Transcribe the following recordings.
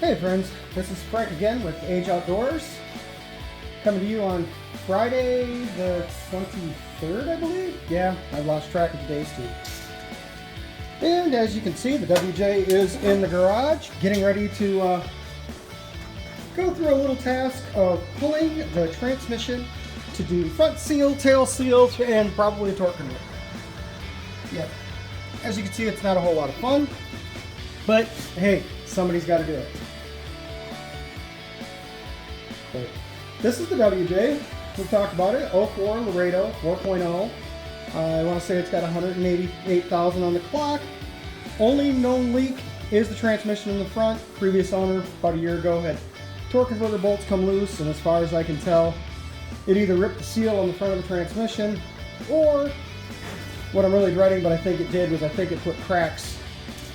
Hey friends, this is Frank again with A.G.E Outdoors, coming to you on Friday the 23rd, I believe? Yeah, I've lost track of the days too. And as you can see, the WJ is in the garage, getting ready to go through a little task of pulling the transmission to do front seal, tail seals, and probably a torque converter. Yep. As you can see, it's not a whole lot of fun, but hey, somebody's got to do it. But this is the WJ. We've talked about it. 04 Laredo 4.0. I want to say it's got 188,000 on the clock. Only known leak is the transmission in the front. Previous owner, about a year ago, had torque converter bolts come loose, and as far as I can tell, it either ripped the seal on the front of the transmission, or what I'm really dreading, but I think it did, was I think it put cracks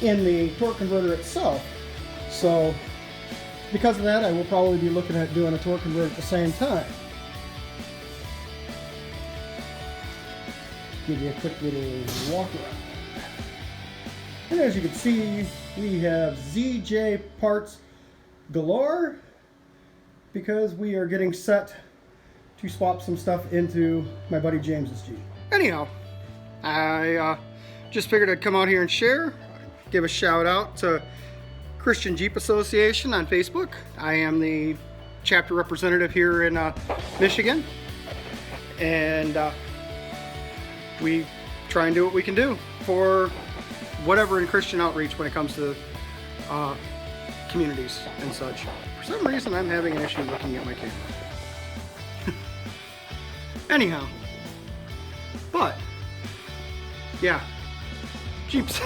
in the torque converter itself. So because of that, I will probably be looking at doing a torque converter at the same time. Give you a quick little walk around. And as you can see, we have ZJ parts galore, because we are getting set to swap some stuff into my buddy James's Jeep. Anyhow, I just figured I'd come out here and share, give a shout out to Christian Jeep Association on Facebook. I am the chapter representative here in Michigan, and we try and do what we can do for whatever in Christian outreach when it comes to communities and such. For some reason, I'm having an issue looking at my camera. Anyhow, but yeah, Jeeps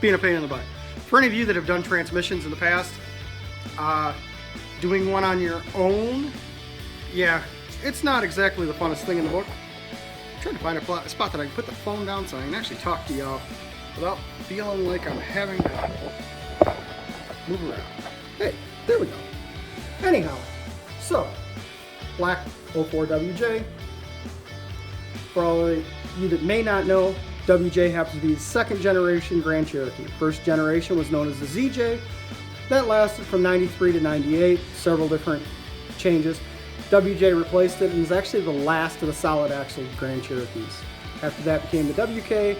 being a pain in the butt. For any of you that have done transmissions in the past, doing one on your own, yeah, it's not exactly the funnest thing in the book. I'm trying to find a spot that I can put the phone down so I can actually talk to y'all without feeling like I'm having to move around. Hey, there we go. Anyhow, so, black 04 WJ. For all of you that may not know, WJ happens to be the second generation Grand Cherokee. First generation was known as the ZJ. That lasted from 93 to 98, several different changes. WJ replaced it and was actually the last of the solid axle Grand Cherokees. After that became the WK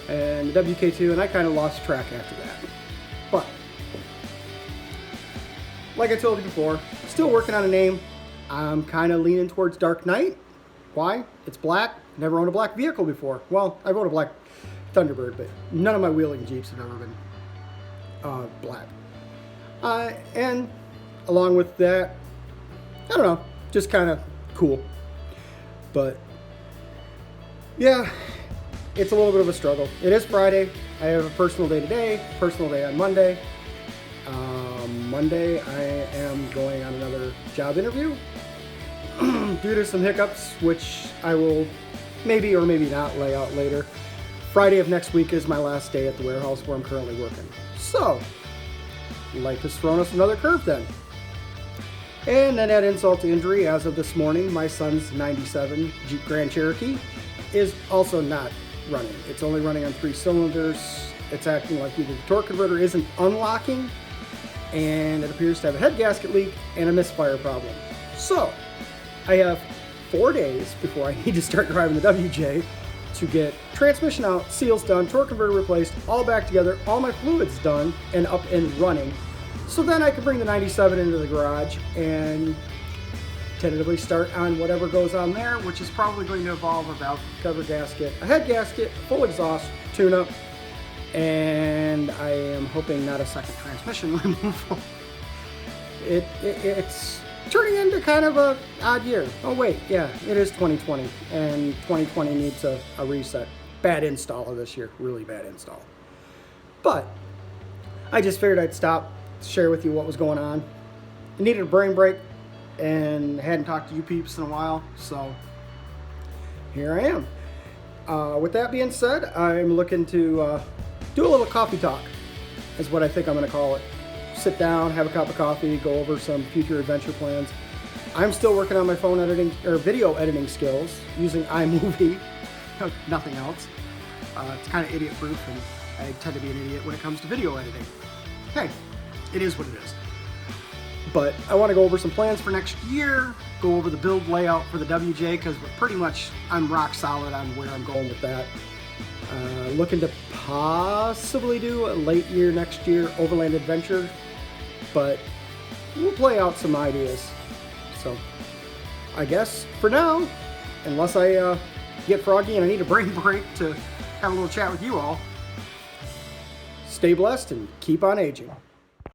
and the WK2, and I kind of lost track after that. But, like I told you before, still working on a name. I'm kind of leaning towards Dark Knight. Why? It's black. Never owned a black vehicle before. Well, I've owned a black Thunderbird, but none of my wheeling Jeeps have ever been black. And along with that, I don't know, just kind of cool. But yeah, it's a little bit of a struggle. It is Friday. I have a personal day today, personal day on Monday. Monday, I am going on another job interview due to some hiccups, which I will maybe or maybe not lay out later. Friday of next week is my last day at the warehouse where I'm currently working. So, life has thrown us another curve then. And then add insult to injury, as of this morning, my son's 97 Jeep Grand Cherokee is also not running. It's only running on 3 cylinders. It's acting like either the torque converter isn't unlocking, and it appears to have a head gasket leak and a misfire problem. So, I have 4 days before I need to start driving the WJ to get transmission out, seals done, torque converter replaced, all back together, all my fluids done and up and running. So then I can bring the 97 into the garage and tentatively start on whatever goes on there, which is probably going to involve a valve cover gasket, a head gasket, full exhaust, tune-up, and I am hoping not a second transmission removal. It's turning into kind of a odd year. Oh wait, yeah, it is 2020, and 2020 needs a reset. Bad install of this year, really bad install. But I just figured I'd stop, share with you what was going on. I needed a brain break, and hadn't talked to you peeps in a while, so here I am. With that being said, I'm looking to do a little coffee talk, is what I think I'm going to call it. Sit down, have a cup of coffee, go over some future adventure plans. I'm still working on my phone editing or video editing skills using iMovie, nothing else. It's kind of idiot proof, and I tend to be an idiot when it comes to video editing. Okay, it is what it is. But I want to go over some plans for next year, go over the build layout for the WJ, because pretty much I'm rock solid on where I'm going with that. Looking to possibly do a late year next year overland adventure, but we'll play out some ideas. So I guess for now, unless I get froggy and I need a brain break to have a little chat with you all, stay blessed and keep on aging.